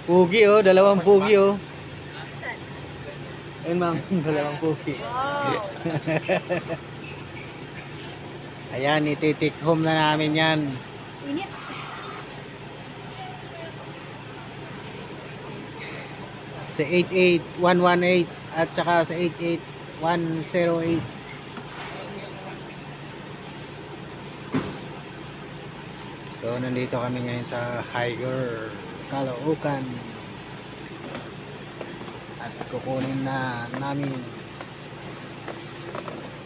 Pugi oh, dalawang pugi oh. Saan? Ayun ma'am, dalawang pugi. Wow. Ayan, ititik home na namin yan. Init. Sa 88118 at saka sa 88108. So, nandito kami ngayon sa Higer, Caloocan. At kukunin na namin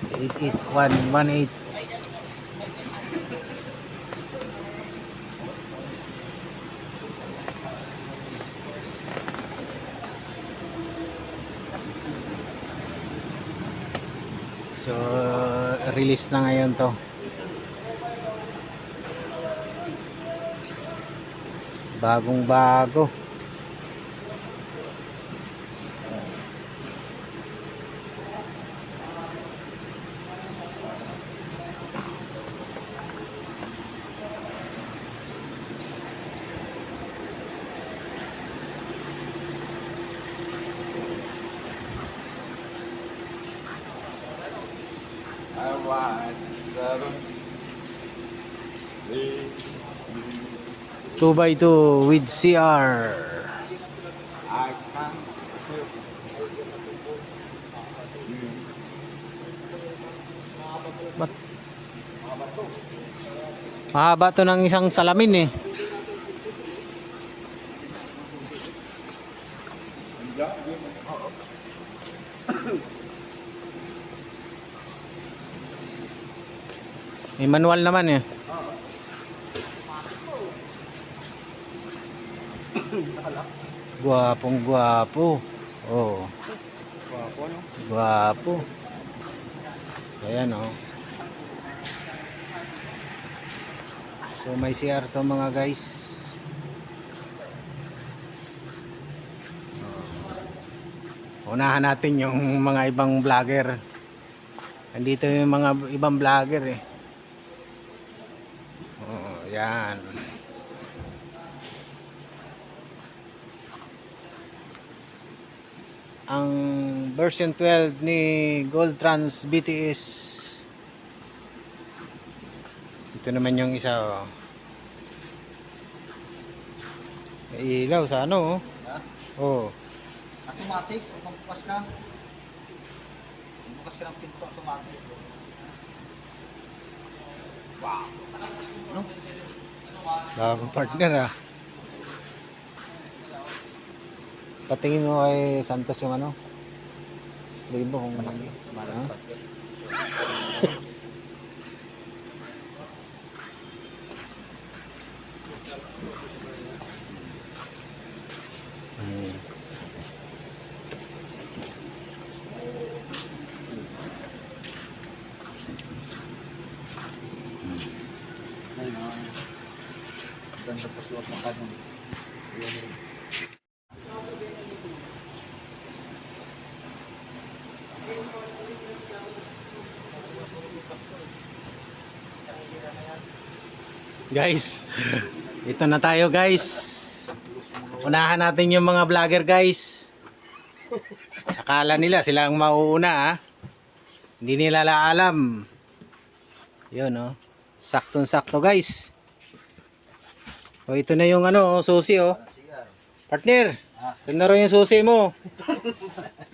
sa 88118. So, release na ngayon to. Bagong bago. I want 2x2 with CR. I can't feel Ba't mahaba to ng isang salamin eh. May manual naman eh. Guwapong guwapo. Oh, Guwapo, no? guwapo. Ayan oh. So may CR to mga guys. Unahan natin yung mga ibang vlogger. Andito yung mga ibang vlogger eh. Oh, yan. Ang version 12 ni Gold Trans BTS. Ito naman yung isa oh. May ilaw sa ano oh. Ha? Oh. Automatic, kung magbukas ka. Magbukas ka ng pinto, automatic. Wow. Ano? Bagong partner ah. Patingin mo kay Santos yung ano. Stream mo kung ano. Hmm. Ayun, ganda po suot ng kanon. Guys, ito na tayo guys. Unahan natin yung mga vlogger guys. Akala nila sila ang mauuna ah. Hindi nila alam. Yun oh. Saktong sakto guys. O ito na yung ano, susi oh. Partner, ito na rin yung susi mo.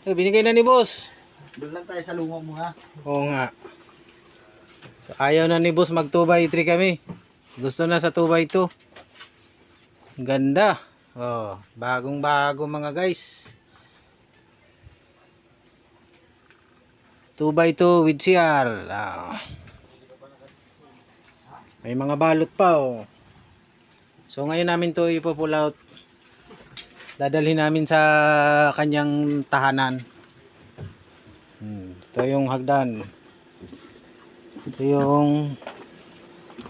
Binigay na ni boss. Doon lang tayo sa lungo mo, ha? Oo nga. So, ayaw na ni boss mag 2x3 kami. Gusto na sa 2x2. Ganda. Oh, bagong bago mga guys. 2x2 with CR. Ah. May mga balot pa oh. So ngayon namin to ipo-pull out. Dadalhin namin sa kanyang tahanan. Ito yung hagdan. Ito yung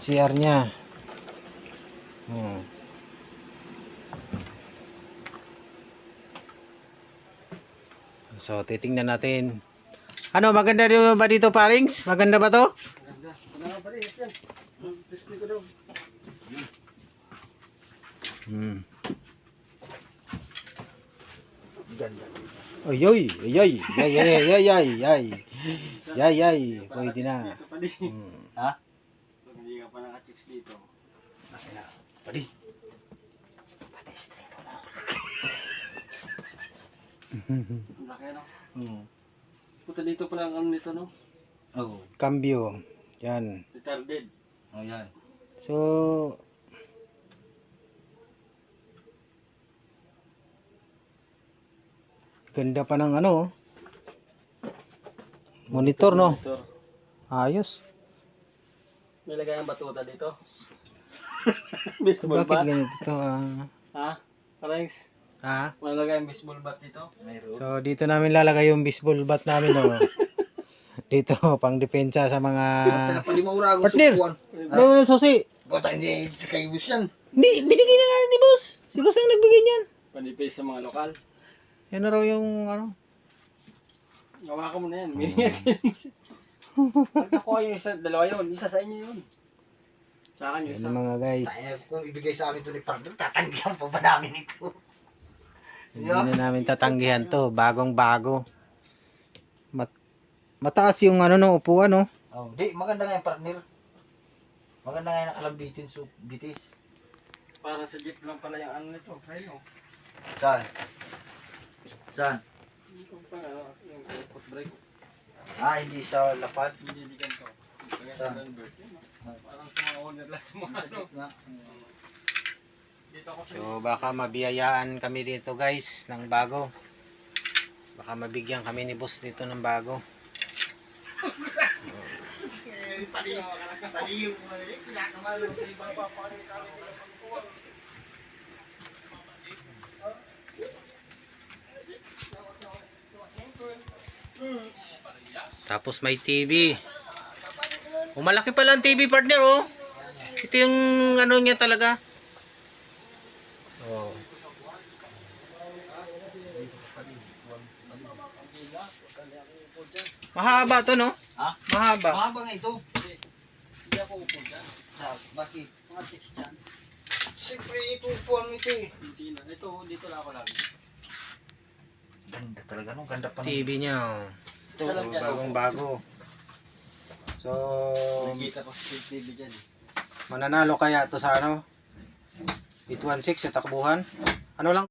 CR niya. So titingnan natin. Ano, maganda din ba dito parings? Maganda ba to? Maganda pa rin, yan. Testing ko daw. Hmm. Ay, ay, ay, ay, ay, ay, ay, ay, ay, ay, ay, pwede na. Dito pa din. Ha? Pag hindi ka pa naka-chicks dito. Laki na. Padi. Ang laki no? Hmm. Puta dito pala ang ano nito no? Oh. Cambio. Yan. Retarded. Oh, yan. So, ganda pa ng ano, monitor, no? Monitor. Ayos. May lagay ang batuta dito. Baseball Bakit bat. ganito to? Ha? Parings. May lagay ang baseball bat dito. Mayroon. So, dito namin lalagay yung baseball bat namin, no? Dito, pang depensa sa mga... Padi maura ako Partner! sukuan. Ano, susi? Bata hindi kay bus yan. Binigay na nga ni boss. Si boss ang nagbigay niyan. Panipay sa mga lokal. Yan na raw yung ano. Gawa ka mo na yan. Pag nakuha yung isa, dalawa yun. Isa sa inyo yun. Sa akin yung Yan isa. ang mga guys. Tayo, kung ibigay sa amin ito ni partner, tatanggihan pa ba namin ito? Hindi na namin tatanggihan to. Bagong bago. Mataas yung ano no, upuan no. Oh, di, maganda nga yung partner. Maganda nga yung nakalabitin so bitis. Parang sa jeep lang pala yung ano nito. Ayun o. Saan? Saan? Hindi ko pa ano, yung foot brake. Ah, hindi siya lapad. Hindi ganito. Kaya sa Lambert. Yun, no? Parang sa mga owner lang sa mga ano. Dito ako sa So baka mabiyayaan kami dito guys ng bago. Baka mabigyan kami ni boss dito ng bago. Pali yung pinakamalo. Tapos may TV. Oh, malaki pala ang TV partner oh. Ito yung ano niya talaga. Oh. Mahaba to no? Ha? Mahaba. Mahaba nga ito. Hindi ako upo dyan. Bakit? Mga chicks dyan. Siyempre ito upuan nito eh. Hindi na. Ito, dito lang ako lagi. Ganda talaga no, ganda pa. TV niya oh. Ito, Isa lang dyan, bagong bago. So, Nakikita ko sa TV dyan. mananalo kaya to sa ano? 816 sa takbuhan. Ano lang?